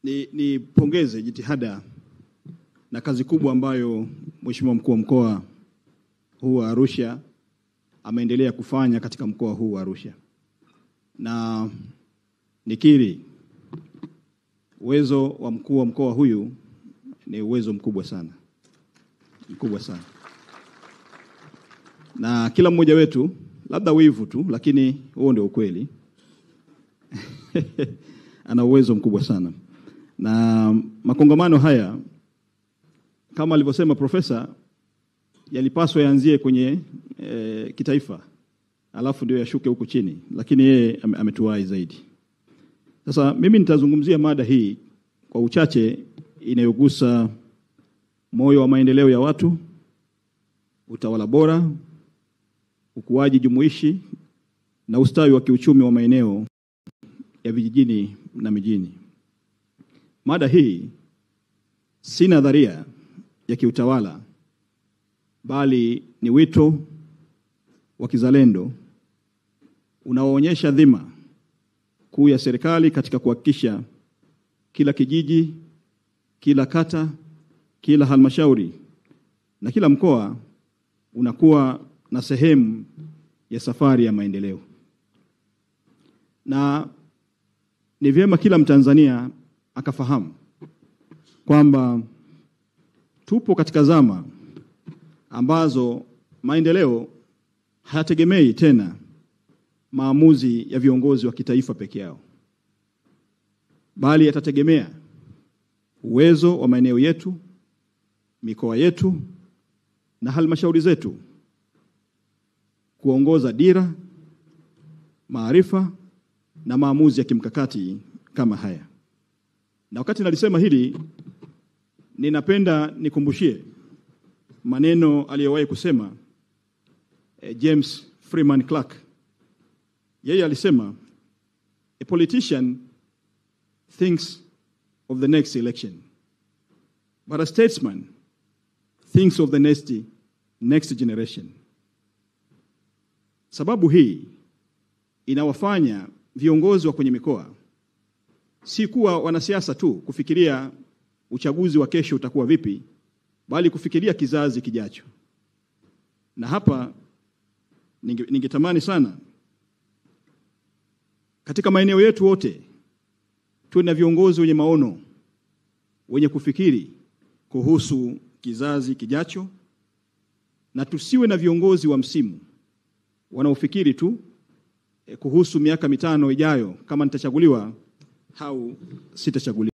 Nipongeze jitihada na kazi kubwa ambayo Mheshimiwa Mkuu wa Mkoa huu wa Arusha ameendelea kufanya katika mkoa huu wa Arusha. Na nikiri uwezo wa mkuu wa mkoa huyu ni uwezo mkubwa sana. Mkubwa sana. Na kila mmoja wetu, labda wivu tu, lakini huo ndio ukweli. Ana uwezo mkubwa sana. Na makongamano haya, kama alivyosema profesa, yalipaswa yaanzie kwenye kitaifa, alafu ndio yashuke huku chini, lakini yeye ametuwahi zaidi. Sasa mimi nitazungumzia mada hii kwa uchache inayogusa moyo wa maendeleo ya watu, utawala bora, ukuaji jumuishi na ustawi wa kiuchumi wa maeneo ya vijijini na mijini. Mada hii si nadharia ya kiutawala, bali ni wito wa kizalendo unaoonyesha dhima kuu ya serikali katika kuhakikisha kila kijiji, kila kata, kila halmashauri na kila mkoa unakuwa na sehemu ya safari ya maendeleo. Na ni vyema kila Mtanzania akafahamu kwamba tupo katika zama ambazo maendeleo hayategemei tena maamuzi ya viongozi wa kitaifa peke yao, bali yatategemea uwezo wa maeneo yetu, mikoa yetu na halmashauri zetu kuongoza dira, maarifa na maamuzi ya kimkakati kama haya. Na wakati nalisema hili, ninapenda nikumbushie maneno aliyowahi kusema James Freeman Clark. Yeye alisema, a politician thinks of the next election, but a statesman thinks of the next generation. Sababu hii inawafanya viongozi wa kwenye mikoa si kuwa wanasiasa tu kufikiria uchaguzi wa kesho utakuwa vipi, bali kufikiria kizazi kijacho. Na hapa ningetamani sana katika maeneo yetu wote tuwe na viongozi wenye maono, wenye kufikiri kuhusu kizazi kijacho, na tusiwe na viongozi wa msimu wanaofikiri tu kuhusu miaka 5 ijayo kama nitachaguliwa au sitachaguliwa.